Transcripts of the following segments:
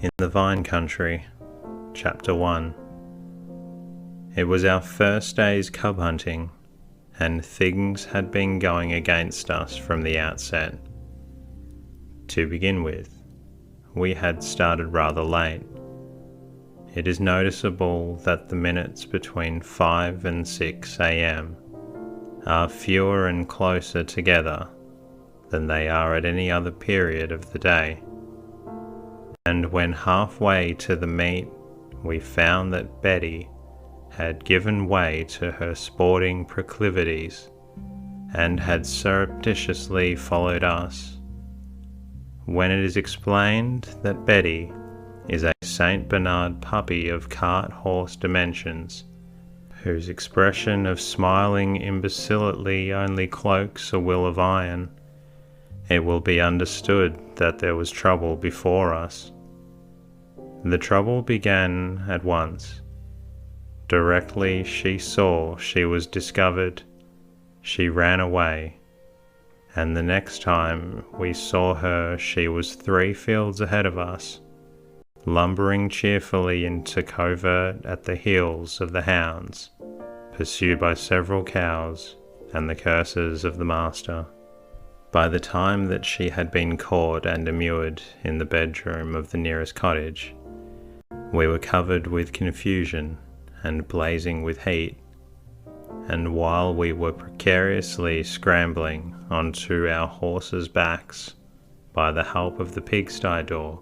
In the Vine Country, Chapter 1. It was our first day's cub hunting, and things had been going against us from the outset. To begin with, we had started rather late. It is noticeable that the minutes between 5 and 6 a.m. are fewer and closer together than they are at any other period of the day. And when halfway to the meet, we found that Betty had given way to her sporting proclivities and had surreptitiously followed us. When it is explained that Betty is a St. Bernard puppy of cart horse dimensions, whose expression of smiling imbecility only cloaks a will of iron, it will be understood that there was trouble before us. The trouble began at once. Directly she saw she was discovered, she ran away, and the next time we saw her she was 3 fields ahead of us, lumbering cheerfully into covert at the heels of the hounds, pursued by several cows and the curses of the master. By the time that she had been caught and immured in the bedroom of the nearest cottage, we were covered with confusion and blazing with heat, and while we were precariously scrambling onto our horses' backs by the help of the pigsty door,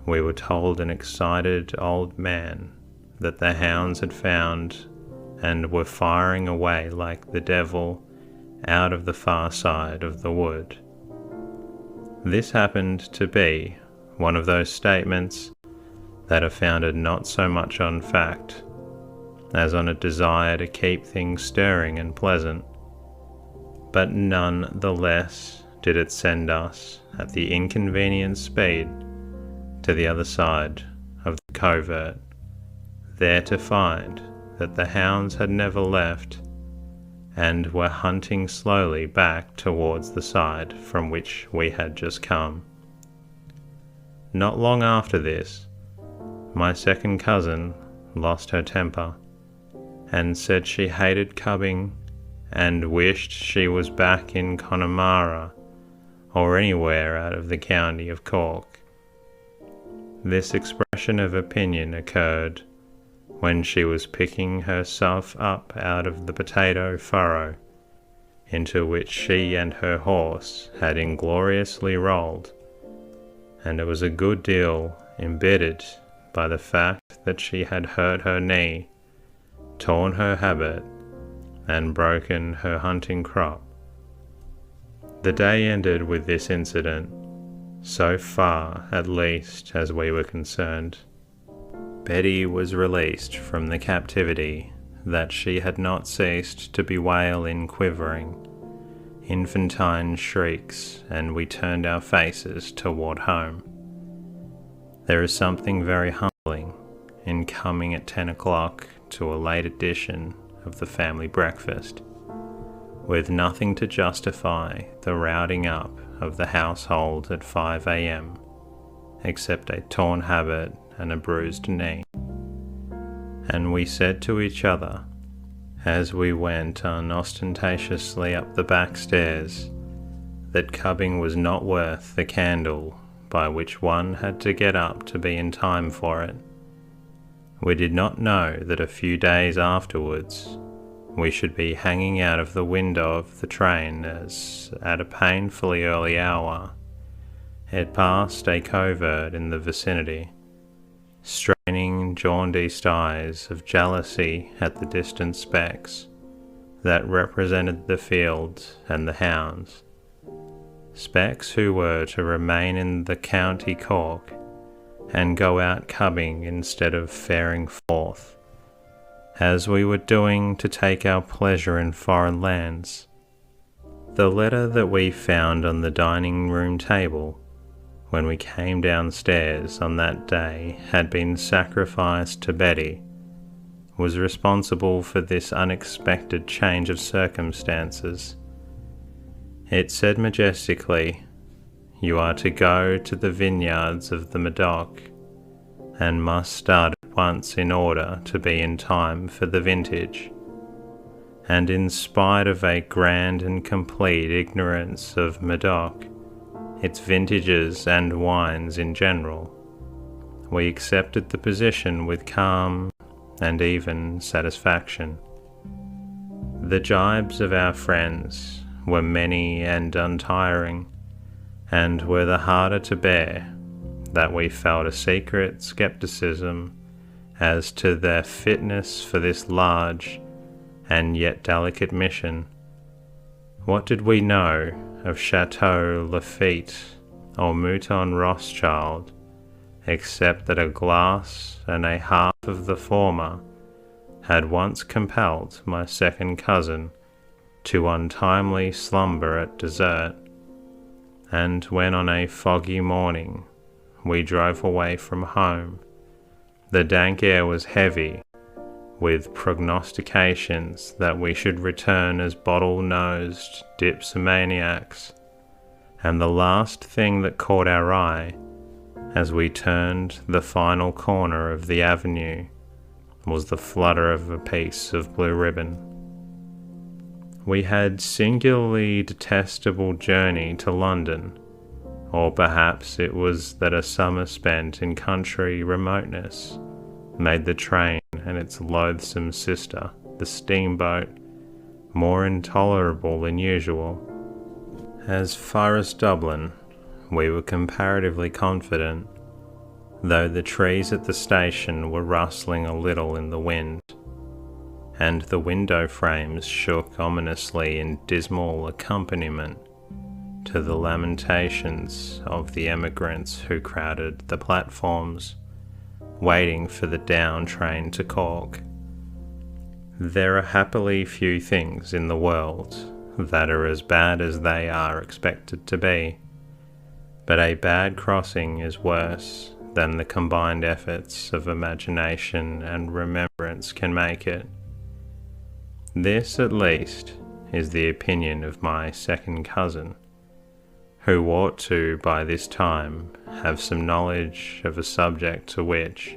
we were told an excited old man that the hounds had found and were firing away like the devil out of the far side of the wood. This happened to be one of those statements that are founded not so much on fact as on a desire to keep things stirring and pleasant, but none the less did it send us at the inconvenient speed to the other side of the covert, there to find that the hounds had never left and were hunting slowly back towards the side from which we had just come. Not long after this, my second cousin lost her temper and said she hated cubbing and wished she was back in Connemara or anywhere out of the county of Cork. This expression of opinion occurred when she was picking herself up out of the potato furrow into which she and her horse had ingloriously rolled, and it was a good deal embittered by the fact that she had hurt her knee, torn her habit, and broken her hunting crop. The day ended with this incident, so far at least as we were concerned. Betty was released from the captivity that she had not ceased to bewail in quivering, infantine shrieks, and we turned our faces toward home. There is something very humbling in coming at 10 o'clock to a late edition of the family breakfast, with nothing to justify the routing up of the household at 5 a.m. except a torn habit and a bruised knee. And we said to each other, as we went unostentatiously up the back stairs, that cubbing was not worth the candle by which one had to get up to be in time for it. We did not know that a few days afterwards we should be hanging out of the window of the train as, at a painfully early hour, it passed a covert in the vicinity, straining jaundiced eyes of jealousy at the distant specks that represented the fields and the hounds, specks who were to remain in the county Cork and go out cubbing instead of faring forth, as we were doing to take our pleasure in foreign lands. The letter that we found on the dining room table when we came downstairs on that day had been sacrificed to Betty, was responsible for this unexpected change of circumstances. It said majestically, you are to go to the vineyards of the 𝐸𝐸𝐸𝐸 and must start at once in order to be in time for the vintage. And in spite of a grand and complete ignorance of 𝐸𝐸𝐸𝐸, its vintages and wines in general, we accepted the position with calm and even satisfaction. The jibes of our friends were many and untiring, and were the harder to bear that we felt a secret skepticism as to their fitness for this large and yet delicate mission. What did we know of Chateau Lafite or Mouton Rothschild, except that a glass and a half of the former had once compelled my second cousin to untimely slumber at dessert, and when on a foggy morning we drove away from home, the dank air was heavy with prognostications that we should return as bottle-nosed dipsomaniacs, and the last thing that caught our eye as we turned the final corner of the avenue was the flutter of a piece of blue ribbon. We had singularly detestable journey to London, or perhaps it was that a summer spent in country remoteness made the train and its loathsome sister, the steamboat, more intolerable than usual. As far as Dublin, we were comparatively confident, though the trees at the station were rustling a little in the wind, and the window frames shook ominously in dismal accompaniment to the lamentations of the emigrants who crowded the platforms, waiting for the down train to Cork. There are happily few things in the world that are as bad as they are expected to be, but a bad crossing is worse than the combined efforts of imagination and remembrance can make it. This, at least, is the opinion of my second cousin, who ought to, by this time, have some knowledge of a subject to which,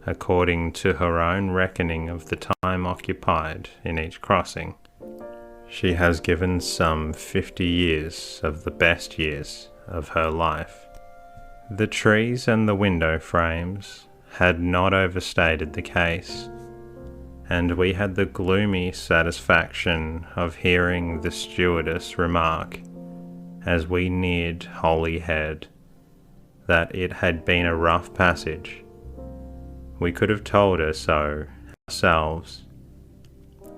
according to her own reckoning of the time occupied in each crossing, she has given some 50 years of the best years of her life. The trees and the window frames had not overstated the case, and we had the gloomy satisfaction of hearing the stewardess remark, as we neared Holyhead, that it had been a rough passage. We could have told her so ourselves,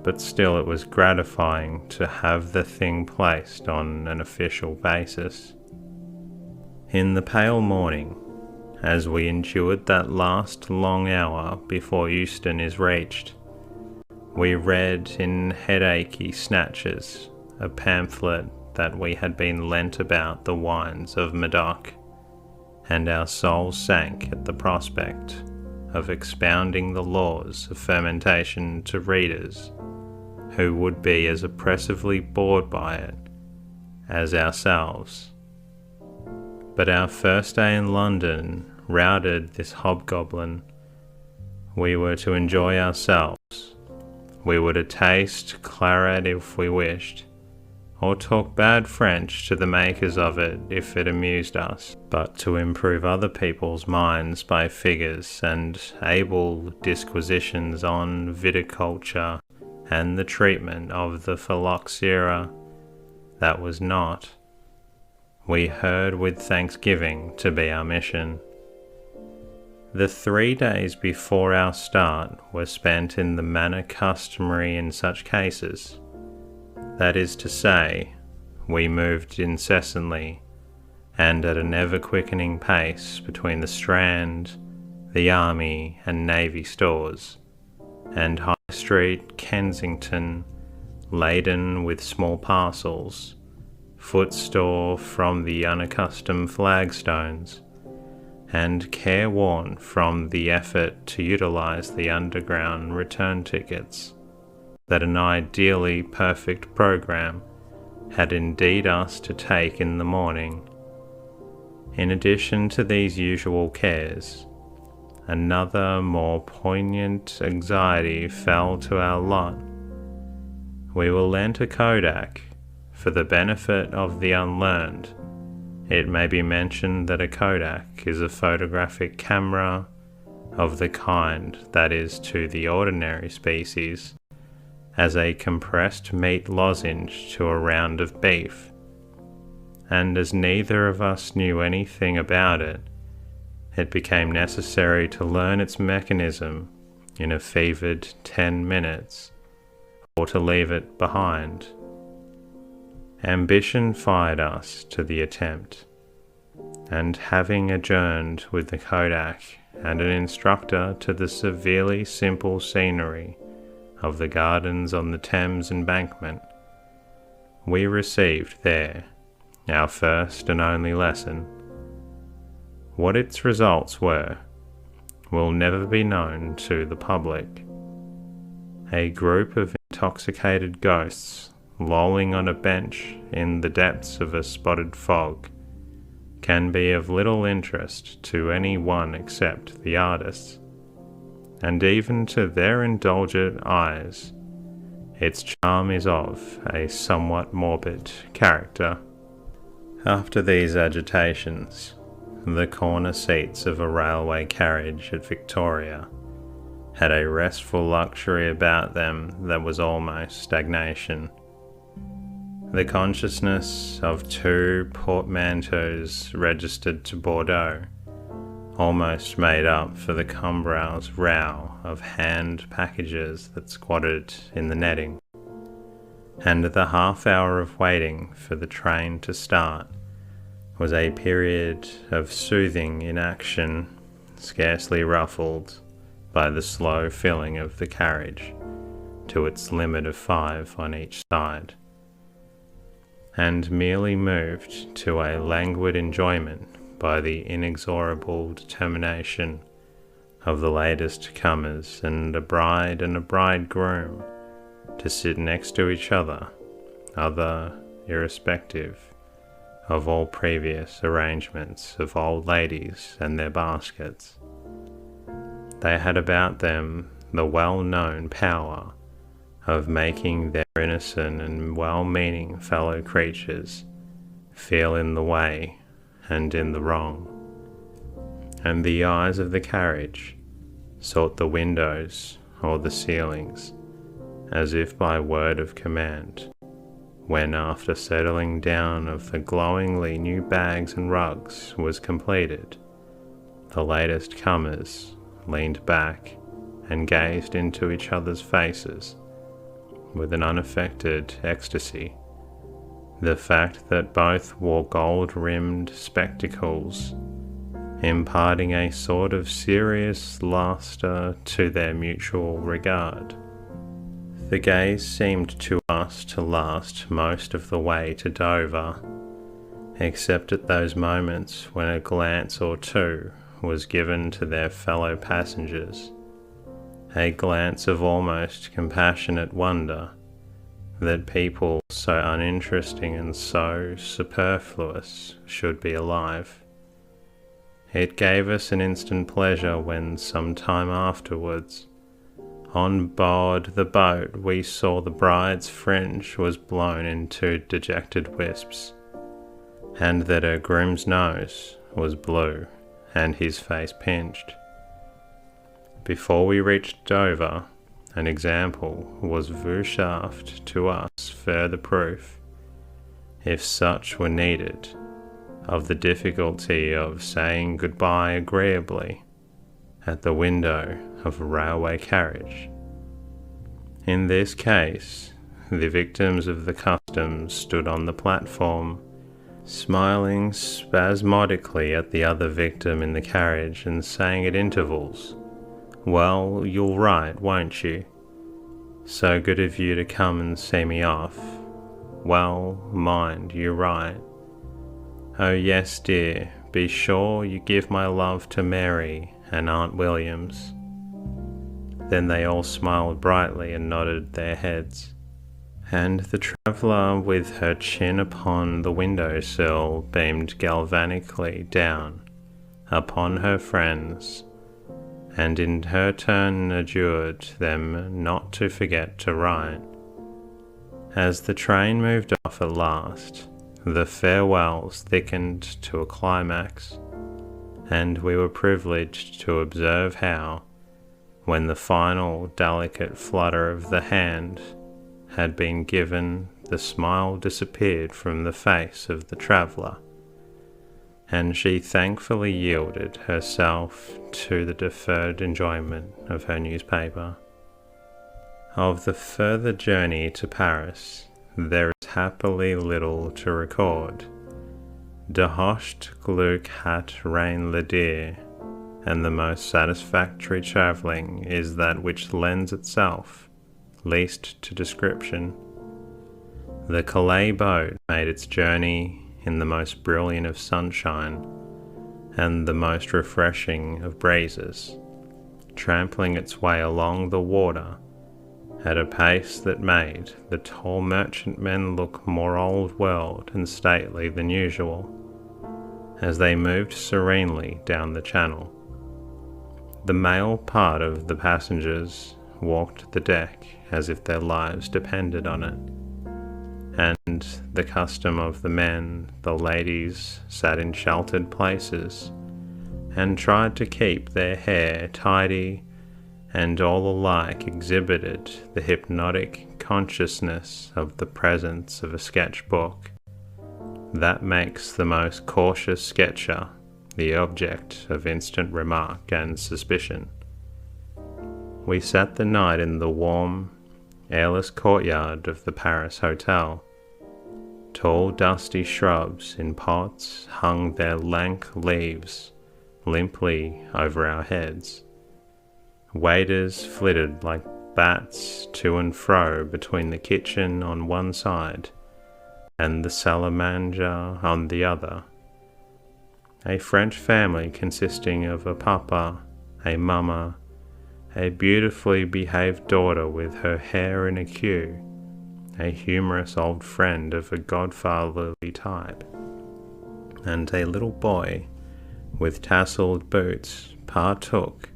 but still it was gratifying to have the thing placed on an official basis. In the pale morning, as we endured that last long hour before Euston is reached, we read in headachy snatches a pamphlet that we had been lent about the wines of 𝐸𝐸𝐸𝐸, and our souls sank at the prospect of expounding the laws of fermentation to readers who would be as oppressively bored by it as ourselves. But our first day in London routed this hobgoblin. We were to enjoy ourselves. We were to taste claret if we wished, or talk bad French to the makers of it if it amused us, but to improve other people's minds by figures and able disquisitions on viticulture and the treatment of the phylloxera. That was not, we heard with thanksgiving, to be our mission. The 3 days before our start were spent in the manner customary in such cases. That is to say, we moved incessantly and at an ever-quickening pace between the Strand, the Army and Navy stores, and High Street, Kensington, laden with small parcels, foot store from the unaccustomed flagstones, and careworn from the effort to utilize the underground return tickets, that an ideally perfect program had indeed us to take in the morning, In addition to these usual cares, another more poignant anxiety fell to our lot. We were lent a Kodak for the benefit of the unlearned. It may be mentioned that a Kodak is a photographic camera of the kind that is to the ordinary species as a compressed meat lozenge to a round of beef, and as neither of us knew anything about it, it became necessary to learn its mechanism in a fevered 10 minutes, or to leave it behind. Ambition fired us to the attempt, and having adjourned with the Kodak and an instructor to the severely simple scenery of the gardens on the Thames embankment, we received there our first and only lesson. What its results were will never be known to the public. A group of intoxicated ghosts lolling on a bench in the depths of a spotted fog can be of little interest to any one except the artists, and even to their indulgent eyes its charm is of a somewhat morbid character. After these agitations, the corner seats of a railway carriage at Victoria had a restful luxury about them that was almost stagnation. The consciousness of 2 portmanteaus registered to Bordeaux almost made up for the Cumbrow's row of hand packages that squatted in the netting, and the half hour of waiting for the train to start was a period of soothing inaction, scarcely ruffled by the slow filling of the carriage to its limit of 5 on each side, and merely moved to a languid enjoyment by the inexorable determination of the latest comers and a bride and a bridegroom to sit next to each other, irrespective of all previous arrangements of old ladies and their baskets. They had about them the well-known power of making their innocent and well-meaning fellow creatures feel in the way and in the wrong, and the eyes of the carriage sought the windows or the ceilings as if by word of command, when after settling down of the glowingly new bags and rugs was completed, the latest comers leaned back and gazed into each other's faces with an unaffected ecstasy. The fact that both wore gold-rimmed spectacles imparting a sort of serious lustre to their mutual regard. The gaze seemed to us to last most of the way to Dover, except at those moments when a glance or two was given to their fellow passengers, a glance of almost compassionate wonder that people so uninteresting and so superfluous should be alive. It gave us an instant pleasure when, some time afterwards, on board the boat we saw the bride's fringe was blown into dejected wisps, and that her groom's nose was blue and his face pinched. Before we reached Dover, an example was vouchsafed to us, further proof, if such were needed, of the difficulty of saying goodbye agreeably at the window of a railway carriage. In this case, the victims of the customs stood on the platform, smiling spasmodically at the other victim in the carriage and saying at intervals, "Well, you'll write, won't you? So good of you to come and see me off. Well, mind you write. Oh yes, dear, be sure you give my love to Mary and Aunt Williams." Then they all smiled brightly and nodded their heads, and the traveller with her chin upon the window-sill beamed galvanically down upon her friends, and in her turn adjured them not to forget to write. As the train moved off at last, the farewells thickened to a climax, and we were privileged to observe how, when the final delicate flutter of the hand had been given, the smile disappeared from the face of the traveller, and she thankfully yielded herself to the deferred enjoyment of her newspaper. Of the further journey to Paris, there is happily little to record. De hocht geluk hat rein ledier, and the most satisfactory travelling is that which lends itself least to description. The Calais boat made its journey in the most brilliant of sunshine and the most refreshing of breezes, trampling its way along the water at a pace that made the tall merchantmen look more old world and stately than usual, as they moved serenely down the channel. The male part of the passengers walked the deck as if their lives depended on it, and the custom of the men, the ladies sat in sheltered places and tried to keep their hair tidy, and all alike exhibited the hypnotic consciousness of the presence of a sketchbook that makes the most cautious sketcher the object of instant remark and suspicion. We sat the night in the warm, airless courtyard of the Paris hotel. Tall dusty shrubs in pots hung their lank leaves limply over our heads. Waiters flitted like bats to and fro between the kitchen on one side and the salle à manger on the other. A French family consisting of a papa, a mamma, a beautifully behaved daughter with her hair in a queue, a humorous old friend of a godfatherly type, and a little boy with tasselled boots partook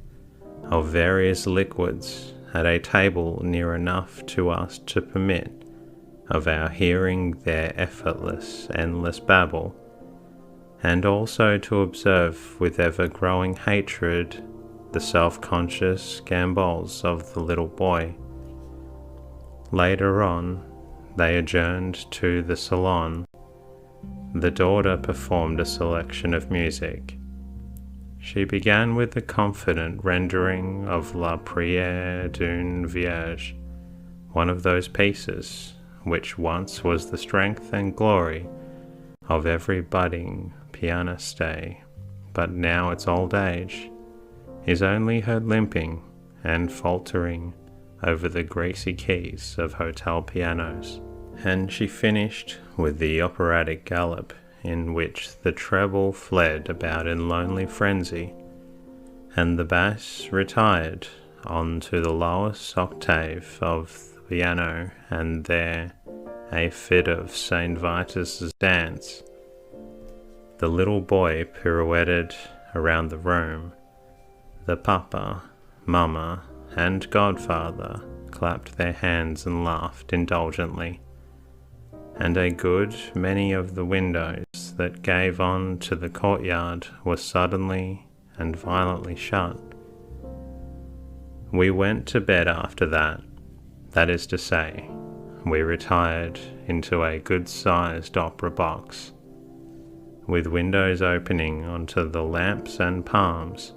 of various liquids at a table near enough to us to permit of our hearing their effortless, endless babble, and also to observe with ever-growing hatred the self-conscious gambols of the little boy. Later on, they adjourned to the salon. The daughter performed a selection of music. She began with the confident rendering of La Prière d'une Vierge, one of those pieces which once was the strength and glory of every budding pianiste, but now its old age is only heard limping and faltering over the greasy keys of hotel pianos. And she finished with the operatic gallop in which the treble fled about in lonely frenzy, and the bass retired on to the lowest octave of the piano, and there a fit of St. Vitus's dance. The little boy pirouetted around the room. The papa, mamma, and godfather clapped their hands and laughed indulgently, and a good many of the windows that gave on to the courtyard were suddenly and violently shut. We went to bed after that. That is to say, we retired into a good-sized opera box, with windows opening onto the lamps and palms,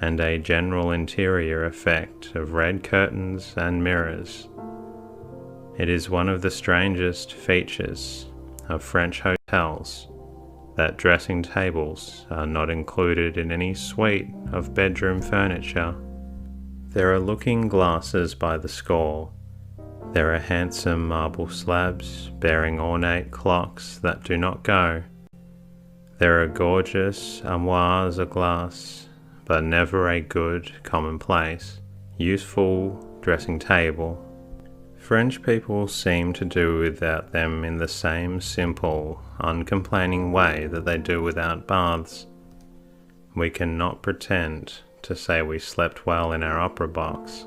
and a general interior effect of red curtains and mirrors. It is one of the strangest features of French hotels that dressing tables are not included in any suite of bedroom furniture. There are looking glasses by the score. There are handsome marble slabs bearing ornate clocks that do not go. There are gorgeous armoires of glass, but never a good, commonplace, useful dressing table. French people seem to do without them in the same simple, uncomplaining way that they do without baths. We cannot pretend to say we slept well in our opera box.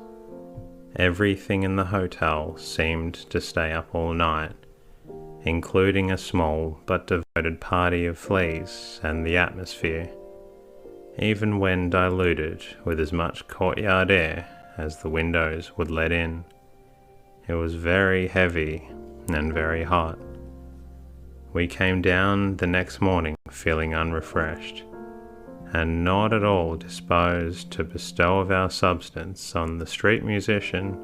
Everything in the hotel seemed to stay up all night, including a small but devoted party of fleas and the atmosphere, even when diluted with as much courtyard air as the windows would let in. It was very heavy and very hot. We came down the next morning feeling unrefreshed, and not at all disposed to bestow of our substance on the street musician,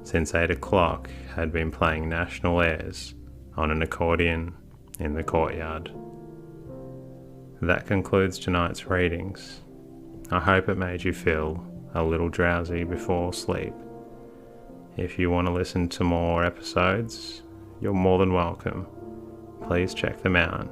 since 8 o'clock had been playing national airs on an accordion in the courtyard. That concludes tonight's readings. I hope it made you feel a little drowsy before sleep. If you want to listen to more episodes, you're more than welcome. Please check them out